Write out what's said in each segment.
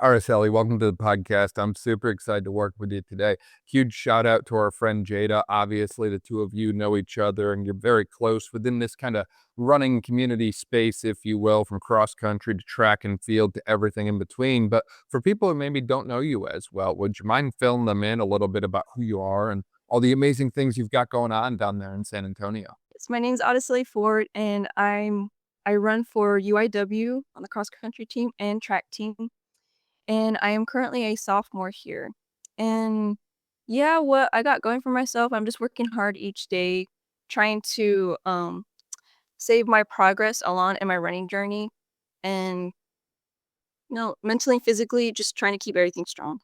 Araceli, welcome to the podcast. I'm super excited to work with you today. Huge shout out to our friend Jada. Obviously, the two of you know each other and you're very close within this kind of running community space, if you will, from cross country to track and field to everything in between. But for people who maybe don't know you as well, would you mind filling them in a little bit about who you are and all the amazing things you've got going on down there in San Antonio? Yes, my name's Araceli Ford, and I run for UIW on the cross country team and track team, and I am currently a sophomore here. And yeah, what I got going for myself, I'm just working hard each day, trying to save my progress along in my running journey, and mentally and physically, just trying to keep everything strong.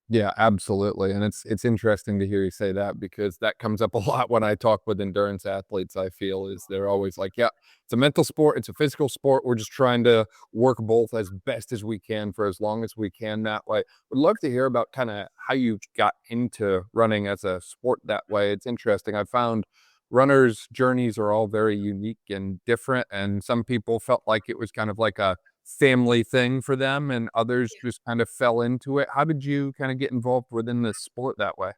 Yeah, absolutely. And it's interesting to hear you say that because that comes up a lot when I talk with endurance athletes. I feel is they're always like, yeah, it's a mental sport, it's a physical sport. We're just trying to work both as best as we can for as long as we can that way. Would love to hear about kind of how you got into running as a sport that way. It's interesting. I found runners' journeys are all very unique and different. And some people felt like it was kind of like a family thing for them and others just kind of fell into it. How did you kind of get involved within the sport that way?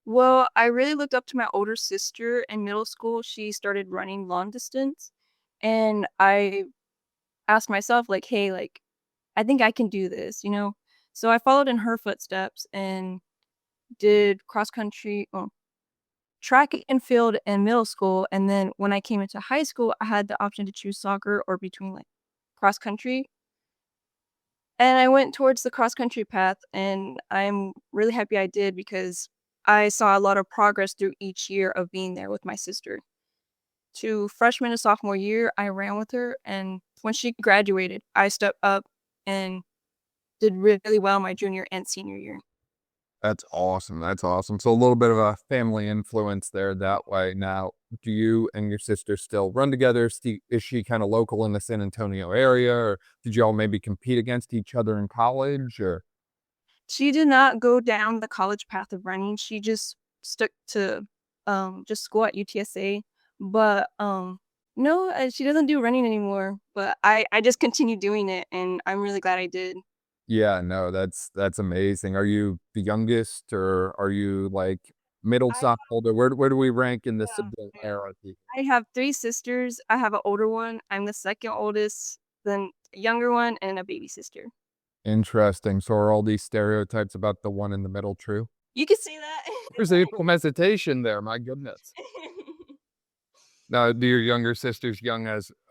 Well, I really looked up to my older sister in middle school. She started running long distance, and I asked myself, like, hey, like, I think I can do this. So I followed in her footsteps and did cross country, track and field in middle school. And then when I came into high school, I had the option to choose soccer or between like cross country. And I went towards the cross country path, and I'm really happy I did because I saw a lot of progress through each year of being there with my sister. To freshman and sophomore year, I ran with her, and when she graduated, I stepped up and did really well my junior and senior year. That's awesome. That's awesome. So a little bit of a family influence there that way. Now, do you and your sister still run together? Is she kind of local in the San Antonio area, or did y'all maybe compete against each other in college? Or She did not go down the college path of running. She just stuck to just school at UTSA. But no, she doesn't do running anymore. But I just continued doing it, and I'm really glad I did. yeah, no, that's amazing. Are you the youngest, or are you like middle I sophomore? Or where do we rank in the yeah, sibling yeah. hierarchy? I have 3 sisters. I have an older one. I'm the second oldest, then a younger one, and a baby sister. Interesting. So are all these stereotypes about the one in the middle true? You can say that. There's a little hesitation there, my goodness. Now, do your younger sisters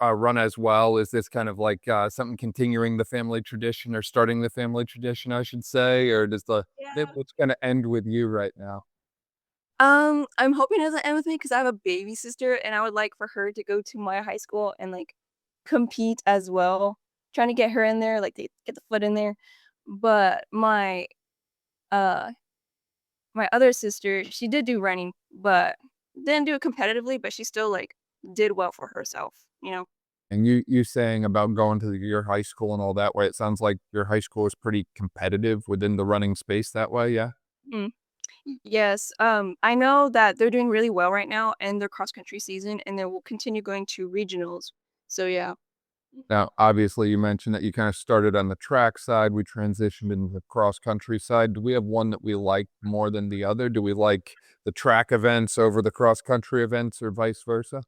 run as well? Is this kind of like, something continuing the family tradition or starting the family tradition, I should say? Or does the Yeah. village kinda end with you right now? I'm hoping it doesn't end with me because I have a baby sister, and I would like for her to go to my high school and, like, compete as well. Trying to get her in there, like, to get the foot in there. But uh, my other sister, she did do running, but didn't do it competitively, but she still, like, did well for herself. And you saying about going to your high school and all that way, it sounds like your high school is pretty competitive within the running space that way, yeah? Mhm. Yes, I know that they're doing really well right now in their cross country season, and they will continue going to regionals. So, yeah. Now, obviously, you mentioned that you kinda started on the track side, we transitioned into the cross country side. Do we have one that we like more than the other? Do we like the track events over the cross country events or vice versa?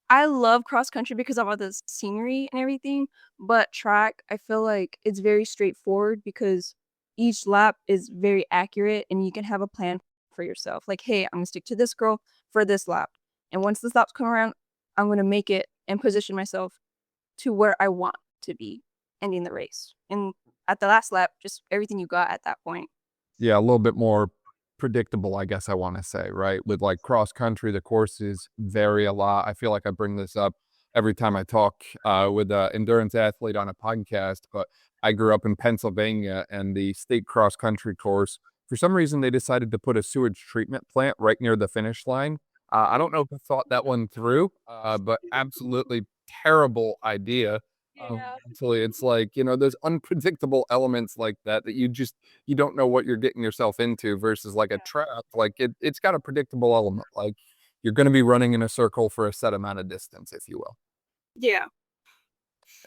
I love cross country because of all the scenery and everything, but track, I feel like it's very straightforward because each lap is very accurate and you can have a plan for yourself. Like, hey, I'm gonna stick to this girl for this lap. And once the laps come around, I'm gonna make it and position myself to where I want to be ending the race. And at the last lap, just everything you got at that point. Yeah, a little bit more predictable, I guess I wanna say, right? With, like, cross country, the courses vary a lot. I feel like I bring this up every time I talk, with a endurance athlete on a podcast, but I grew up in Pennsylvania, and the state cross country course, for some reason, they decided to put a sewage treatment plant right near the finish line. I don't know who thought that one through, but absolutely terrible idea. Yeah. Mentally, it's like, there's unpredictable elements like that that you don't know what you're getting yourself into versus like a trap. Like it's got a predictable element. Like you're going to be running in a circle for a set amount of distance, if you will. Yeah.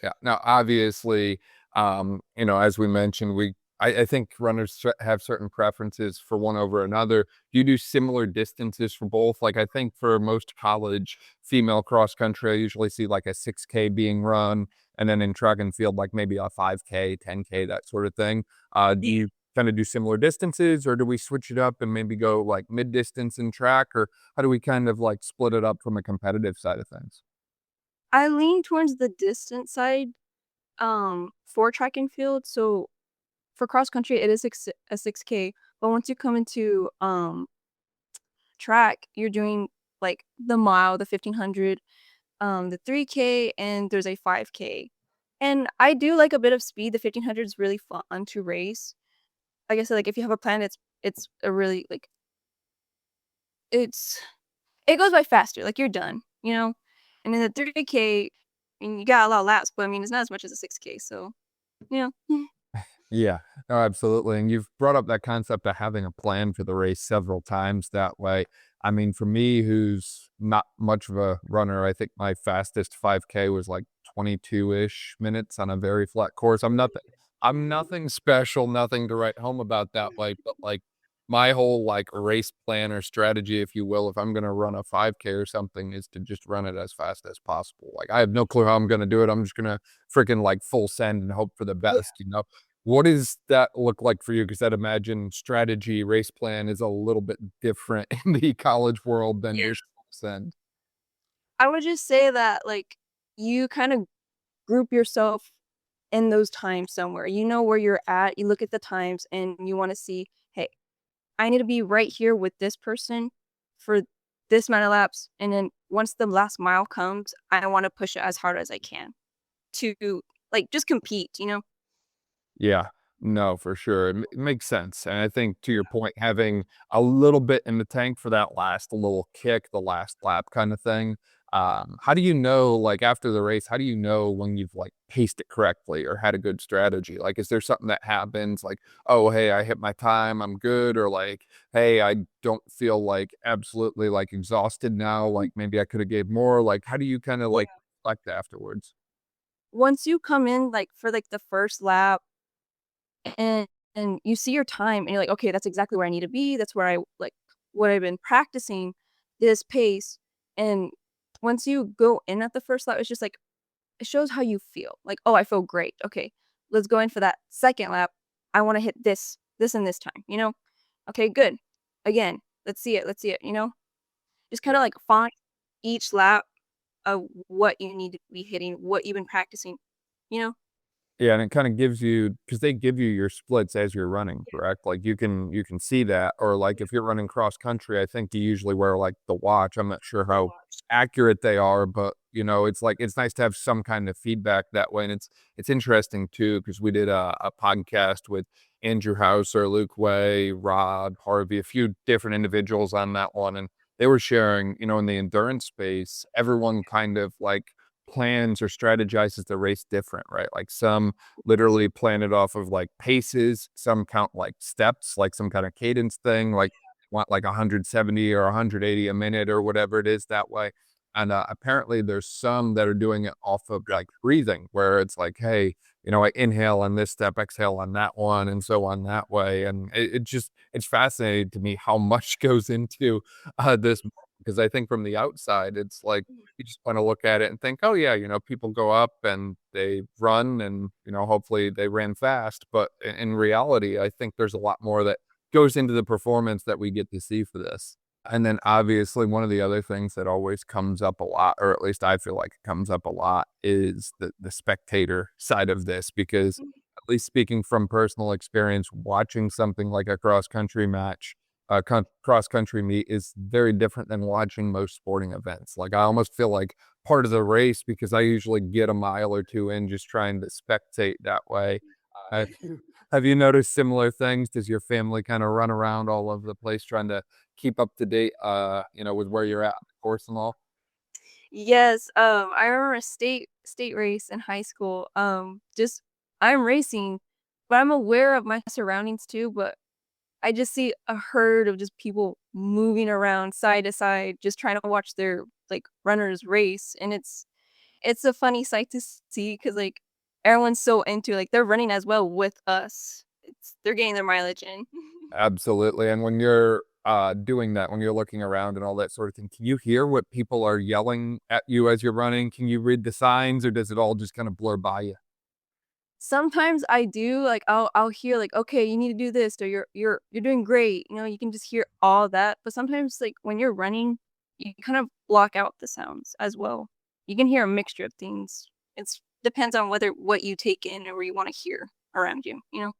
Yeah. Now, obviously, As we mentioned, I think runners have certain preferences for one over another. Do you do similar distances for both? Like I think for most college female cross country, I usually see like a 6K being run, and then in track and field, like maybe a 5K, 10K, that sort of thing. Do you kind of do similar distances, or do we switch it up and maybe go like mid distance in track, or how do we kind of like split it up from a competitive side of things? I lean towards the distance side, for track and field. So for cross country, it is a 6K, but once you come into track, you're doing like the mile, the 1500, the 3K, and there's a 5K. And I do like a bit of speed. The 1500 is really fun to race. Like I said, like if you have a plan, it's a really like it's it goes by faster. Like you're done, you know. And then the 3K, I mean, you got a lot of laps, but I mean, it's not as much as a 6K. So yeah. Yeah, no, absolutely. And you've brought up that concept of having a plan for the race several times that way. I mean, for me, who's not much of a runner, I think my fastest 5K was like 22-ish minutes on a very flat course. I'm nothing special, nothing to write home about that way, but like my whole like race plan or strategy, if you will, if I'm gonna run a 5K or something, is to just run it as fast as possible. Like I have no clue how I'm gonna do it. I'm just gonna freaking like full send and hope for the best. What does that look like for you? Because I'd imagine strategy, race plan is a little bit different in the college world than Yeah. just send. I would just say that like you kind of group yourself in those times somewhere. You know where you're at. You look at the times and you want to see, hey, I need to be right here with this person for this amount of laps. And then once the last mile comes, I want to push it as hard as I can to like just compete. Yeah. No, for sure. It makes sense. And I think to your point, having a little bit in the tank for that last little kick, the last lap kind of thing. How do you know, like after the race, how do you know when you've like paced it correctly or had a good strategy? Like, is there something that happens like, oh, hey, I hit my time, I'm good, or like, hey, I don't feel like absolutely like exhausted now, like maybe I could have gave more. Like, how do you kind of Yeah. like reflect afterwards? Once you come in like for like the first lap and and you see your time and you're like, okay, that's exactly where I need to be. That's where I like what I've been practicing this pace. And once you go in at the first lap, it's just like it shows how you feel. Like, "Oh, I feel great. Okay, let's go in for that second lap. I wanna hit this, and this time?" "Okay, good. Again, let's see it?" Just kinda, like, find each lap of what you need to be hitting, what you've been practicing, you know? Yeah, and it kinda gives you because they give you your splits as you're running, correct? Like, you can see that, or, like, if you're running cross country, I think you usually wear, like, the watch. I'm not sure how accurate they are, but, it's like it's nice to have some kind of feedback that way, and it's interesting too because we did a podcast with Andrew Hauser, Luke Way, Rod, Harvey, a few different individuals on that one, and they were sharing, in the endurance space, everyone kind of, like, plans or strategizes the race different, right? Like some literally plan it off of like paces, some count like steps, like some kind of cadence thing, like want like 170 or 180 a minute or whatever it is that way. And apparently there's some that are doing it off of like breathing, where it's like, hey, I inhale on this step, exhale on that one, and so on that way. And it's fascinating to me how much goes into this because I think from the outside, it's like you just wanna look at it and think, "Oh, yeah, people go up and they run and, hopefully they ran fast," but in reality, I think there's a lot more that goes into the performance that we get to see for this. And then, obviously, one of the other things that always comes up a lot, or at least I feel like it comes up a lot, is the spectator side of this because, at least speaking from personal experience, watching something like a cross country match cross country meet is very different than watching most sporting events. Like I almost feel like part of the race because I usually get a mile or two in just trying to spectate that way. Have you noticed similar things? Does your family kind of run around all over the place trying to keep up to date, with where you're at on the course and all? Yes, I remember a state race in high school. Just I'm racing, but I'm aware of my surroundings too, but I just see a herd of just people moving around side to side, just trying to watch their like runners race, and it's a funny sight to see because like everyone's so into, like, they're running as well with us. They're getting their mileage in. Absolutely, and when you're, doing that, when you're looking around and all that sort of thing, can you hear what people are yelling at you as you're running? Can you read the signs, or does it all just kinda blur by you? Sometimes I do, like, I'll hear, like, "Okay, you need to do this," or "You're doing great," you can just hear all that, but sometimes, like, when you're running, you kind of block out the sounds as well. You can hear a mixture of things. It's depends on whether what you take in or you wanna hear around you, you know?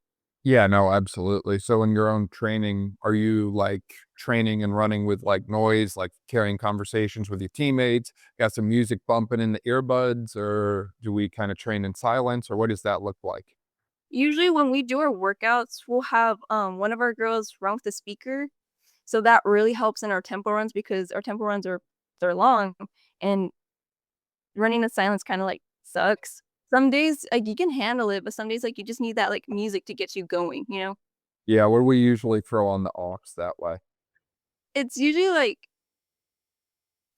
Yeah, no, absolutely. So in your own training, are you, like, training and running with, like, noise, like, carrying conversations with your teammates, got some music bumping in the earbuds, or do we kinda train in silence, or what does that look like? Usually when we do our workouts, we'll have, one of our girls run with the speaker, so that really helps in our tempo runs because our tempo runs they're long, and running in silence kinda, like, sucks. Some days, like, you can handle it, but some days, like, you just need that, like, music to get you going, you know? Yeah, what do we usually throw on the aux that way? It's usually, like,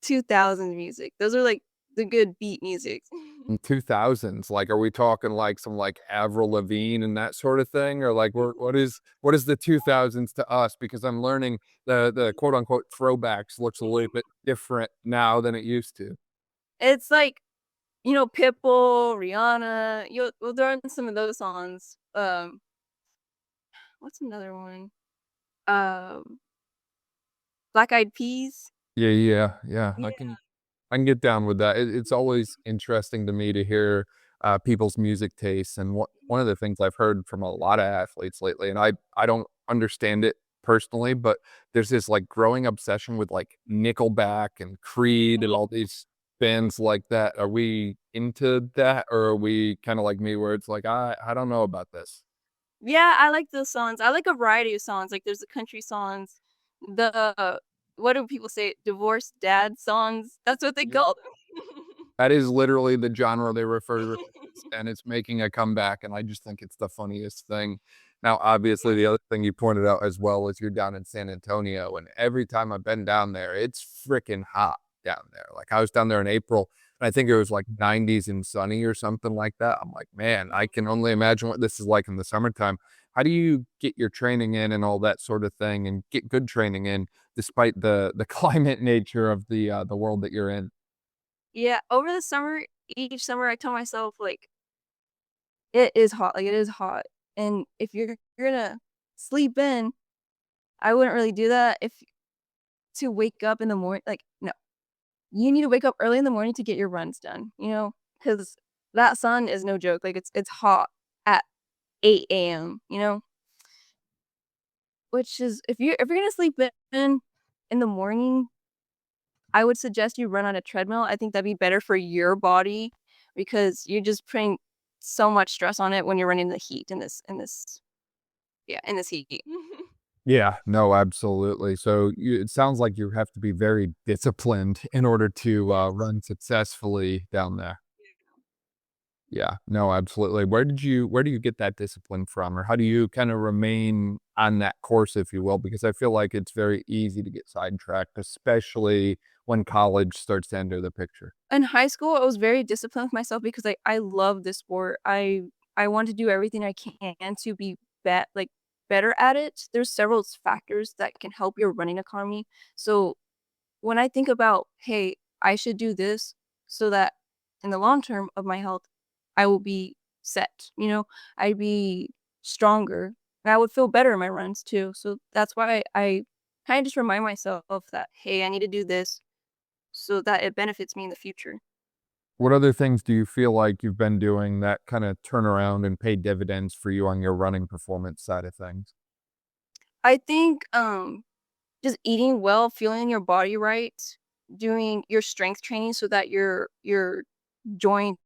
2000 music. Those are, like, the good beat music. In 2000s, like, are we talking, like, some, like, Avril Lavigne and that sort of thing? Or, like, what is the 2000s to us? Because I'm learning the quote, unquote, "throwbacks" looks a little bit different now than it used to. It's like, Pitbull, Rihanna, we'll throw in some of those songs. What's another one? Um, Black Eyed Peas. Yeah, yeah, yeah, Yeah. I can get down with that. It's always interesting to me to hear, people's music tastes, and one of the things I've heard from a lot of athletes lately, and I don't understand it personally, but there's this, like, growing obsession with, like, Nickelback and Creed and all these bands like that. Are we into that, or are we kinda like me where it's like, I don't know about this?" Yeah, I like those songs. I like a variety of songs, like, there's the country songs, the what do people say? Divorced dad songs? That's what they call them. That is literally the genre they refer to it as, and it's making a comeback, and I just think it's the funniest thing. Now, obviously, the other thing you pointed out as well is you're down in San Antonio, and every time I've been down there, it's freaking hot down there. Like, I was down there in April, and I think it was, like, 90s and sunny or something like that. I'm like, "Man, I can only imagine what this is like in the summertime." How do you get your training in and all that sort of thing and get good training in despite the climate nature of the world that you're in? Yeah, over the summer each summer, I tell myself, like, "It is hot, like, it is hot," and if you're gonna sleep in, I wouldn't really do that if to wake up in the morning. Like, no. You need to wake up early in the morning to get your runs done, because that sun is no joke, like, it's hot at 8 AM, which is if you're gonna sleep in the morning, I would suggest you run on a treadmill. I think that'd be better for your body because you're just putting so much stress on it when you're running the heat in this heat. Yeah, no, absolutely. So it sounds like you have to be very disciplined in order to Yes. run successfully down there. Yeah, no, absolutely. Where do you get that discipline from, or how do you kind of remain on that course, if you will? Because I feel like it's very easy to get sidetracked, especially when college starts to enter the picture. In high school, I was very disciplined with myself because I love this sport. I want to do everything I can to be like better at it. There's several factors that can help your running economy. So when I think about, hey, I should do this so that in the long term of my health, I will be set. I'd be stronger and I would feel better in my runs too. So that's why I kind of just remind myself that, hey, I need to do this so that it benefits me in the future. What other things do you feel like you've been doing that kind of turn around and pay dividends for you on your running performance side of things? I think just eating well, feeling your body right, doing your strength training so that your joints,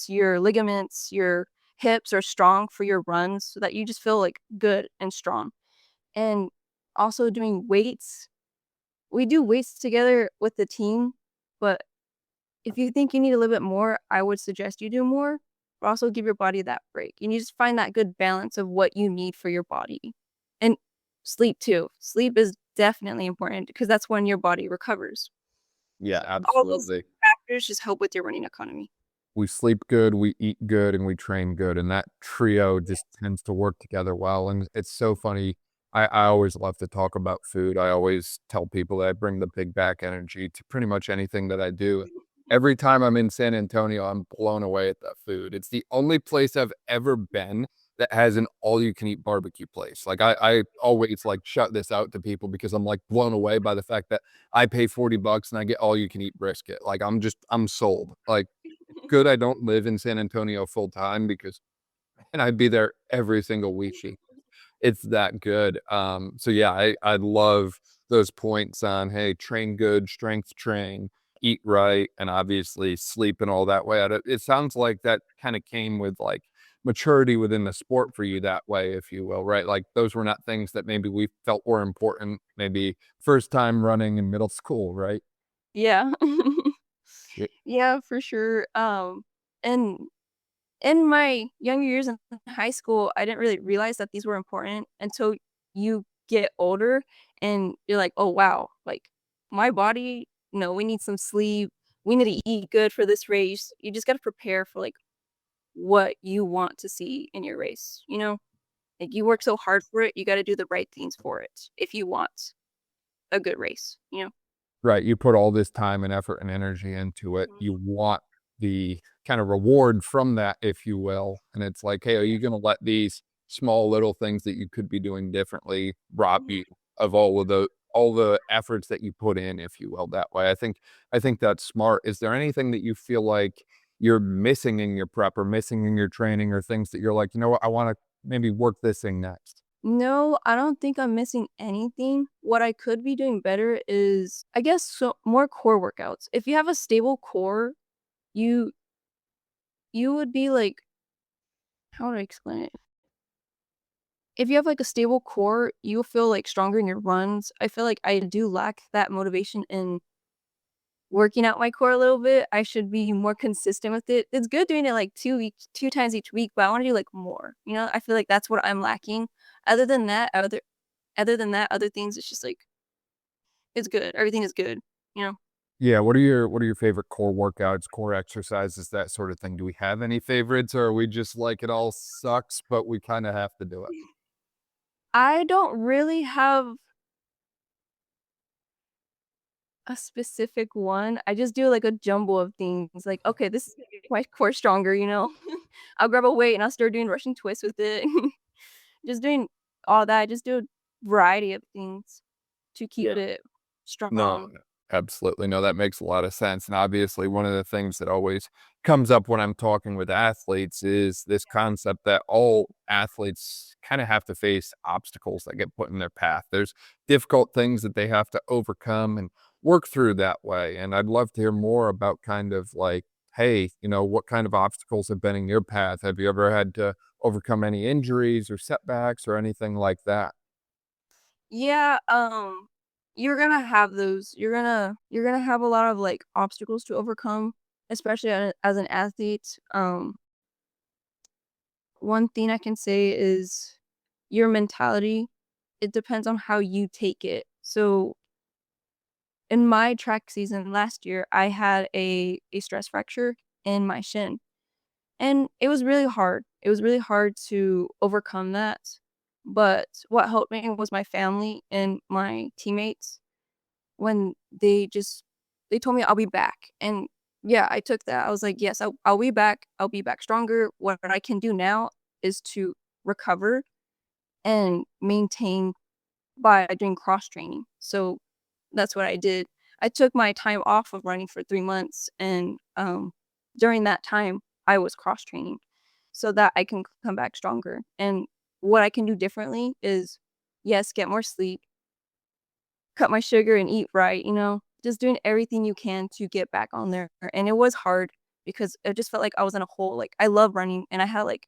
your ligaments, your hips are strong for your runs so that you just feel like good and strong. And also doing weights. We do weights together with the team, but if you think you need a little bit more, I would suggest you do more, but also give your body that break. You need to just find that good balance of what you need for your body. And sleep too. Sleep is definitely important because that's when your body recovers. Yeah, All those absolutely. factors just help with your running economy. we sleep good, we eat good, and we train good, and that trio just tends to work together well, and it's so funny. I always love to talk about food. I always tell people that I bring the big back energy to pretty much anything that I do. Every time I'm in San Antonio, I'm blown away at that food. It's the only place I've ever been that has an all-you-can-eat barbecue place. Like, I always, like, shout this out to people because I'm, like, blown away by the fact that I pay $40 and I get all-you-can-eat brisket. Like, I'm sold. Like, good I don't live in San Antonio full time because and I'd be there every single week. It's that good. So yeah, I love those points on, hey, train good, strength train, eat right, and obviously sleep and all that way. It sounds like that kind of came with like maturity within the sport for you that way, if you will, right? Like those were not things that maybe we felt were important, maybe first time running in middle school, right? Yeah. Yeah. Yeah, for sure. And in my younger years in high school, I didn't really realize that these were important until you get older and you're like, "Oh, wow, like, my body, no, we need some sleep. We need to eat good for this race." You just gotta prepare for, like, what you want to see in your race, you know? Like, you work so hard for it, you gotta do the right things for it if you want a good race, you know? Right, you put all this time and effort and energy into it. Mhm. You want the kind of reward from that, if you will, and it's like, "Hey, are you gonna let these small little things that you could be doing differently rob Mhm. you of all the efforts that you put in, if you will, that way?" I think that's smart. Is there anything that you feel like you're missing in your prep or missing in your training or things that you're like, "You know what? I wanna maybe work this thing next?" No, I don't think I'm missing anything. What I could be doing better is, I guess, so more core workouts. If you have a stable core, you you would be like, how do I explain it? If you have like a stable core, you'll feel like stronger in your runs. I feel like I do lack that motivation in working out my core a little bit. I should be more consistent with it. It's good doing it like 2 times each week, but I want to do like more. You know, I feel like that's what I'm lacking. Other than that, other than that, other things, it's just like it's good. Everything is good, you know? Yeah, what are your favorite core workouts, core exercises, that sort of thing? Do we have any favorites, or are we just like, "It all sucks, but we kinda have to do it"? I don't really have a specific one. I just do like a jumble of things. Like, okay, this is gonna make my core stronger, you know? I'll grab a weight and I'll start doing Russian twists with it. Just doing all that. I just do a variety of things to keep Yeah. it No, strong. no, absolutely. No, that makes a lot of sense. And obviously, one of the things that always comes up when I'm talking with athletes is this concept that all athletes kind of have to face obstacles that get put in their path. There's difficult things that they have to overcome and work through that way. And I'd love to hear more about kind of like, hey, what kind of obstacles have been in your path? Have you ever had to overcome any injuries or setbacks or anything like that? Yeah, you're gonna have those. You're gonna have a lot of like obstacles to overcome, especially as an athlete. One thing I can say is your mentality. It depends on how you take it. So in my track season last year, I had a stress fracture in my shin, and it was really hard. It was really hard to overcome that. But what helped me was my family and my teammates when they told me I'll be back. And yeah, I took that. I was like, yes, I'll be back. I'll be back stronger. What I can do now is to recover and maintain by doing cross training. So that's what I did. I took my time off of running for 3 months, and, during that time, I was cross training so that I can come back stronger, and what I can do differently is, yes, get more sleep, cut my sugar, and eat right, you know? Just doing everything you can to get back on there, and it was hard because it just felt like I was in a hole. Like, I love running, and I had, like,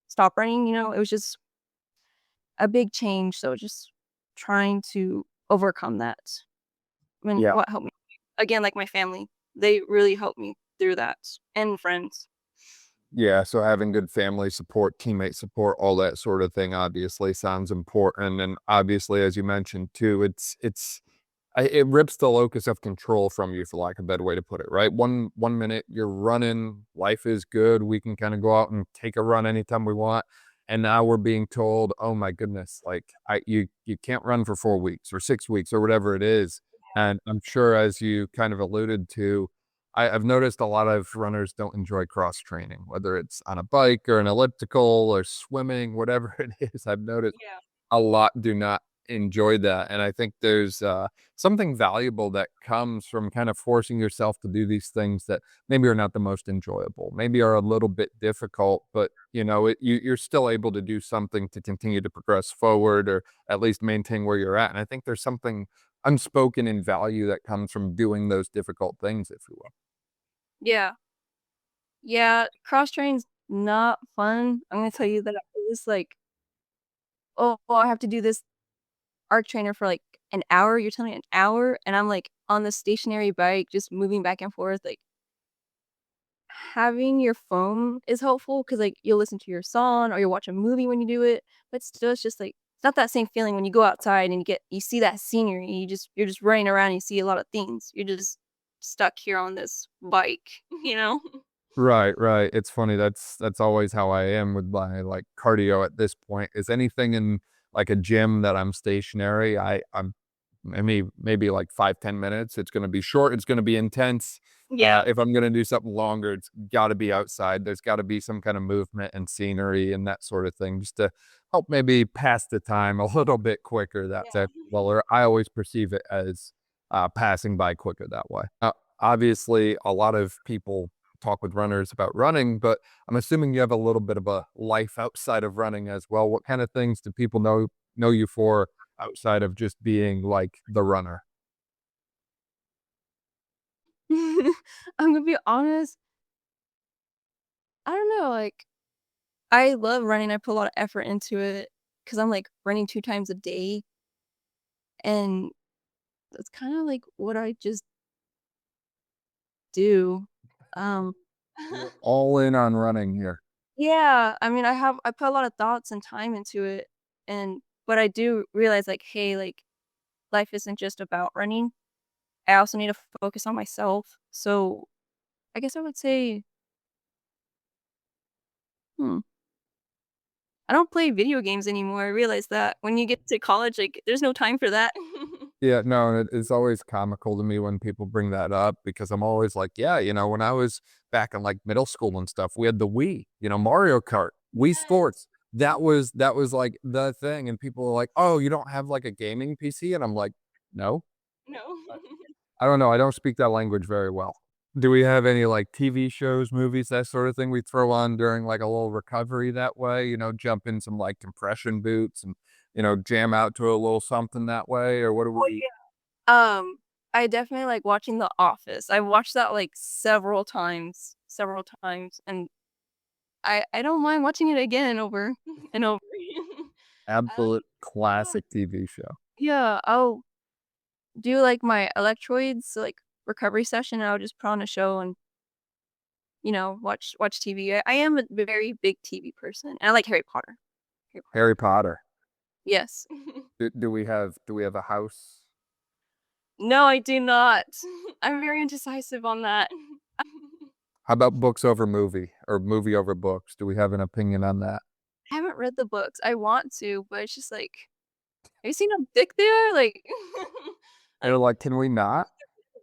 stopped running, you know? It was just a big change, so just trying to overcome that. I mean, Yeah. what helped me? Again, like my family, they really helped me through that, and friends. Yeah, so having good family support, teammate support, all that sort of thing obviously sounds important. And obviously, as you mentioned too, it's it rips the locus of control from you, for lack of a better way to put it, right? One minute you're running, life is good, we can kind of go out and take a run anytime we want. And now we're being told, oh my goodness, like you can't run for 4 weeks or 6 weeks or whatever it is. And I'm sure, as you kind of alluded to, I've noticed a lot of runners don't enjoy cross training, whether it's on a bike or an elliptical or swimming, whatever it is. I've noticed Yeah. a lot do not enjoy that. And I think there's something valuable that comes from kind of forcing yourself to do these things that maybe are not the most enjoyable, maybe are a little bit difficult, but you're still able to do something to continue to progress forward, or at least maintain where you're at. And I think there's something unspoken in value that comes from doing those difficult things, if you will. Yeah. Yeah, cross training's not fun. I'm gonna tell you that I was like, "Oh, well, I have to do this arc trainer for, like, an hour." You're telling me an hour, and I'm, like, on the stationary bike just moving back and forth, like, having your phone is helpful because like, you'll listen to your song or you'll watch a movie when you do it, but still, it's just, like it's not that same feeling when you go outside and you see that scenery, you're just running around and you see a lot of things. You're just stuck here on this bike, you know? Right, right. It's funny. That's always how I am with my like cardio at this point. Is anything in like a gym that I'm stationary, I'm maybe like 5-10 minutes. It's gonna be short, it's gonna be intense. Yeah. If I'm gonna do something longer, it's gotta be outside. There's gotta be some kind of movement and scenery and that sort of thing, just to help maybe pass the time a little bit quicker. That's Yeah. it. Well, or I always perceive it as passing by quicker that way. Obviously, a lot of people talk with runners about running, but I'm assuming you have a little bit of a life outside of running as well. What kind of things do people know you for outside of just being like the runner? I'm gonna be honest, I don't know, like, I love running, I put a lot of effort into it because 'cause I'm, like, running 2 times a day, and that's kinda, like, what I just do. Um You're all in on running here. Yeah, I mean, I put a lot of thoughts and time into it, and but I do realize, like, hey, like, life isn't just about running. I also need to focus on myself, so I guess I would say, hmm, I don't play video games anymore. I realized that when you get to college, like, there's no time for that. Yeah, no, and it's always comical to me when people bring that up, because I'm always like, yeah, when I was back in like middle school and stuff, we had the Wii, Mario Kart, Wii Yes. Sports. That was like the thing. And people are like, oh, you don't have like a gaming PC? And I'm like, no. No. I don't know, I don't speak that language very well. Do we have any, like, TV shows, movies, that sort of thing we throw on during, like, a little recovery that way, jump in some, like, compression boots and, jam out to a little something that way, or what do Oh, we? yeah. I definitely like watching The Office. I've watched that, like, several times, and I don't mind watching it again over and over. Um, Absolute yeah. classic TV show. Yeah, I'll do, like, my electroids, like, recovery session, and I'll just put on a show and, watch TV. I am a very big TV person, and I like Harry Potter. Harry Potter. Harry Potter. Yes. Do we have a house? No, I do not. I'm very indecisive on that. How about books over movie, or movie over books? Do we have an opinion on that? I haven't read the books. I want to, but it's just like, have you seen how thick they are? Like, And they're like like, "Can we not?"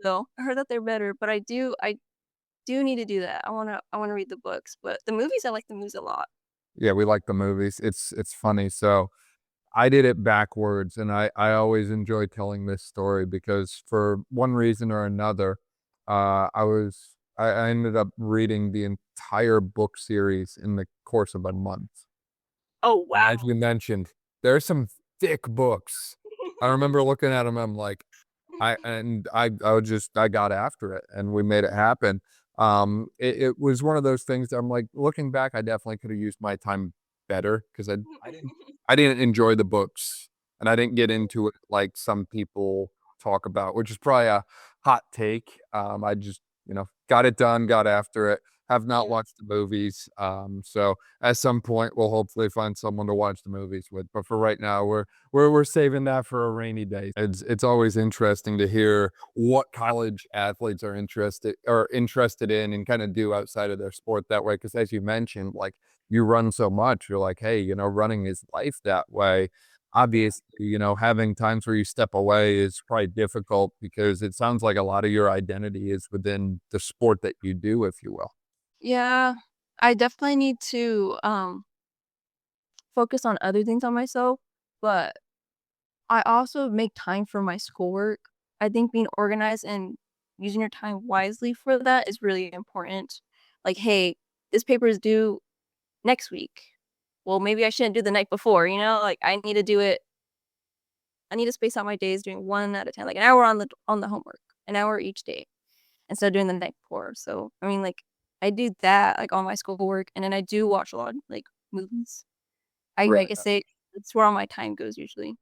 though. I heard that they're better, but I do need to do that. I wanna read the books, but the movies, I like the movies a lot. Yeah, we like the movies. It's funny. So I did it backwards, and I always enjoy telling this story because, for one reason or another, I ended up reading the entire book series in the course of a month. Oh, As wow. you mentioned, there's some thick books. I remember looking at them, I'm like, I got after it and we made it happen. It was one of those things that I'm like, looking back, I definitely could have used my time better, because I didn't enjoy the books, and I didn't get into it like some people talk about, which is probably a hot take. I just, got it done, got after it. have not Yeah. watched the movies. So at some point, we'll hopefully find someone to watch the movies with. But for right now, we're saving that for a rainy day. It's always interesting to hear what college athletes are interested in and kind of do outside of their sport that way. Because as you mentioned, like you run so much, you're like, hey, running is life that way. Yeah. Obviously, having times where you step away is probably difficult because it sounds like a lot of your identity is within the sport that you do, if you will. Yeah. I definitely need to focus on other things on myself, but I also make time for my schoolwork. I think being organized and using your time wisely for that is really important. Like, hey, this paper is due next week. Well, maybe I shouldn't do the night before, Like I need to space out my days doing one at a time, like an hour on the homework, an hour each day instead of doing the night before. So, I mean, like I do that like on my schoolwork, and then I do watch a lot like movies. I Right. can say that's where all my time goes usually.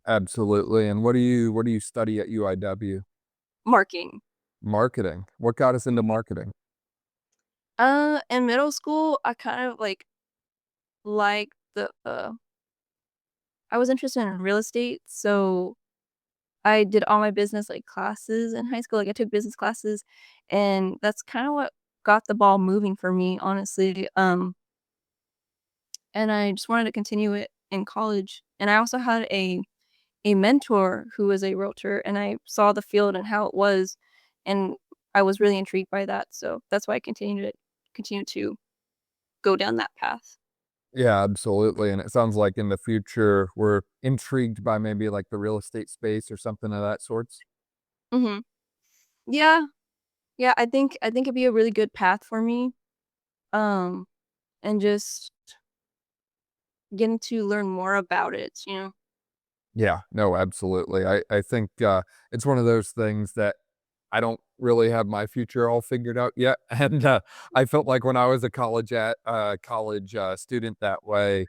Absolutely. And what do you study at UIW? Marking. Marketing. What got us into marketing? In middle school, I kind of like the I was interested in real estate, so I did all my business like classes in high school. Like I took business classes, and that's kind of what got the ball moving for me, honestly. And I just wanted to continue it in college. And I also had a mentor who was a realtor, and I saw the field and how it was, and I was really intrigued by that. So that's why I continue to go down that path. Yeah, absolutely. And it sounds like in the future we're intrigued by maybe like the real estate space or something of that sorts. Hmm. Yeah, yeah. I think it'd be a really good path for me. Um, and just getting to learn more about it. Yeah, no, absolutely. I think it's one of those things that I don't really have my future all figured out yet. And I felt like when I was a college student that way,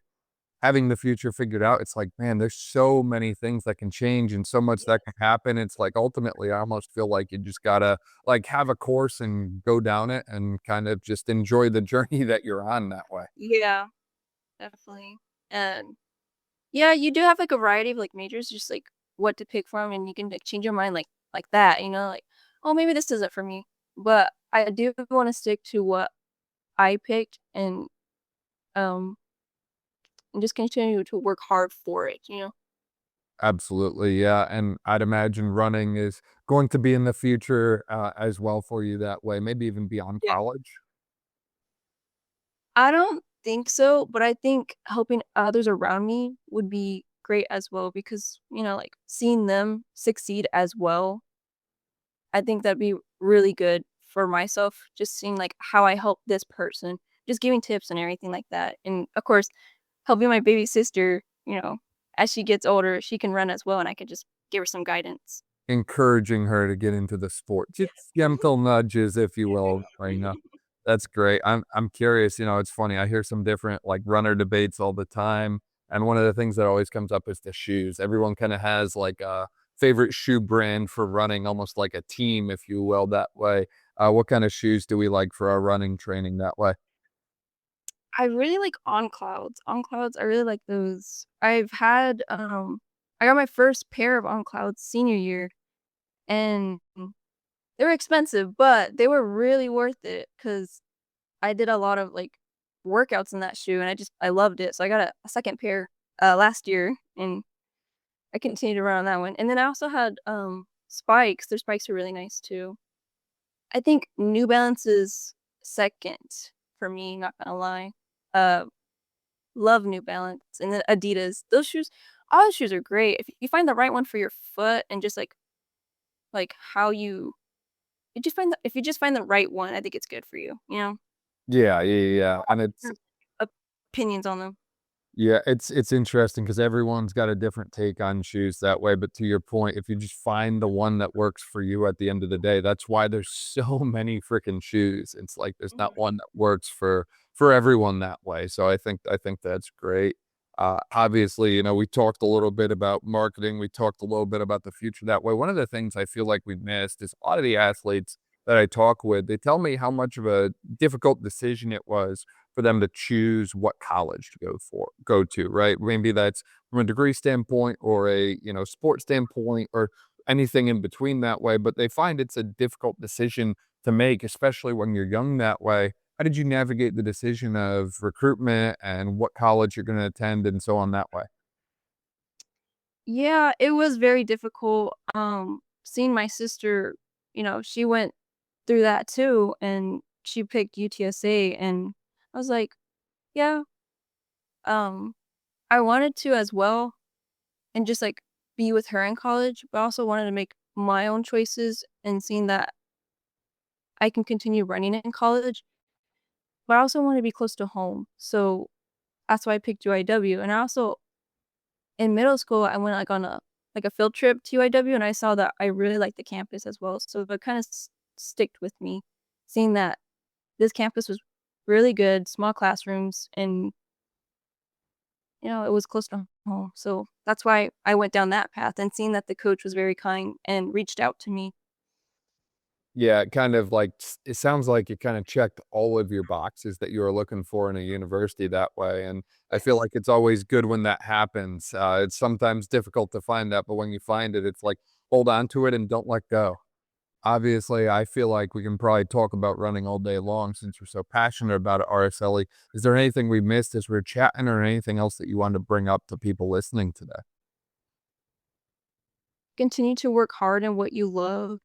having the future figured out, it's like, man, there's so many things that can change and so much that can happen. It's like ultimately I almost feel like you just gotta like have a course and go down it and kind of just enjoy the journey that you're on that way. Yeah, definitely. And yeah, you do have like a variety of like majors, just like what to pick from, and you can like change your mind like that. Like, oh, maybe this isn't for me. But I do want to stick to what I picked, um and just continue to work hard for it. Absolutely, yeah, and I'd imagine running is going to be in the future, as well for you that way, maybe even beyond Yeah. college. I don't think so, but I think helping others around me would be great as well because, like seeing them succeed as well, I think that'd be really good for myself, just seeing like how I help this person, just giving tips and everything like that. And of course, helping my baby sister, as she gets older, she can run as well and I could just give her some guidance. Encouraging her to get into the sport, just gentle nudges, if you will, right now. That's great. I'm curious, it's funny, I hear some different, like, runner debates all the time, and one of the things that always comes up is the shoes. Everyone kinda has, like, a favorite shoe brand for running, almost like a team, if you will, that way. What kinda shoes do we like for our running training that way? I really like On Clouds. On Clouds, I really like those. I got my first pair of On Clouds senior year and they were expensive, but they were really worth it because I did a lot of like workouts in that shoe and I loved it. So I got a second pair last year and I continued to run on that one. And then I also had spikes. Their spikes are really nice too. I think New Balance is second for me, not gonna lie. Uh Love New Balance and then Adidas. Those shoes, all the shoes are great. If you find the right one for your foot and just like how you just find if you just find the right one, I think it's good for you. Yeah, yeah, yeah, yeah, and it's Your opinions on them. yeah, it's interesting because everyone's got a different take on shoes that way, but to your point, if you just find the one that works for you at the end of the day, that's why there's so many freaking shoes. It's like there's not Mhm. one that works for everyone that way, so I think that's great. Obviously, we talked a little bit about marketing, we talked a little bit about the future that way. One of the things I feel like we've missed is a lot of the athletes that I talk with, they tell me how much of a difficult decision it was for them to choose what college to go to, right? Maybe that's from a degree standpoint or a, sports standpoint or anything in between that way, but they find it's a difficult decision to make, especially when you're young that way. How did you navigate the decision of recruitment and what college you're going to attend and so on that way? Yeah, it was very difficult, seeing my sister, she went through that too, and she picked UTSA, and I was like, "Yeah, um, I wanted to as well, and just, like, be with her in college, but I also wanted to make my own choices and seeing that I can continue running in college, but I also wanna be close to home, so that's why I picked UIW, and I also in middle school, I went, like, on a field trip to UIW, and I saw that I really liked the campus as well, so that kinda sticked with me, seeing that this campus was really good, small classrooms, and, it was close to home, so that's why I went down that path, and seeing that the coach was very kind and reached out to me. Yeah, it kind of like it sounds like it kinda checked all of your boxes that you were looking for in a university that way, and I feel Yes. like it's always good when that happens. It's sometimes difficult to find that, but when you find it, it's like, hold on to it and don't let go. Obviously, I feel like we can probably talk about running all day long since you're so passionate about it, Araceli. Is there anything we missed as we are chatting or anything else that you wanted to bring up to people listening today? Continue to work hard in what you love,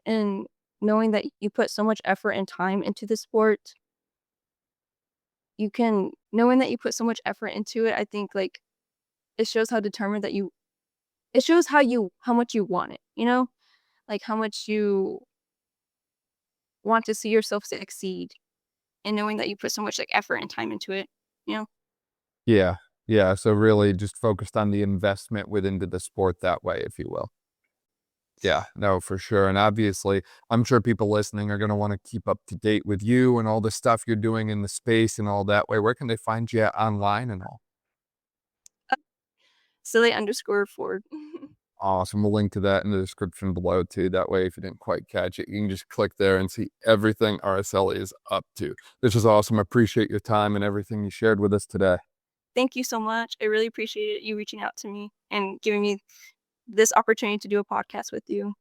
and knowing that you put so much effort and time into the sport, knowing that you put so much effort into it, I think, like, it shows how determined that you it shows how much you want it, you know? Like, how much you want to see yourself succeed, and knowing that you put so much, like, effort and time into it, you know? Yeah. Yeah, so really just focused on the investment within the sport that way, if you will. Yeah, no, for sure, and obviously, I'm sure people listening are gonna wanna keep up to date with you and all the stuff you're doing in the space and all that way. Where can they find you at online and all? Silly_Ford. Awesome, we'll link to that in the description below too, that way if you didn't quite catch it, you can just click there and see everything RSL is up to. This is awesome, I appreciate your time and everything you shared with us today. Thank you so much. I really appreciated you reaching out to me and giving me this opportunity to do a podcast with you.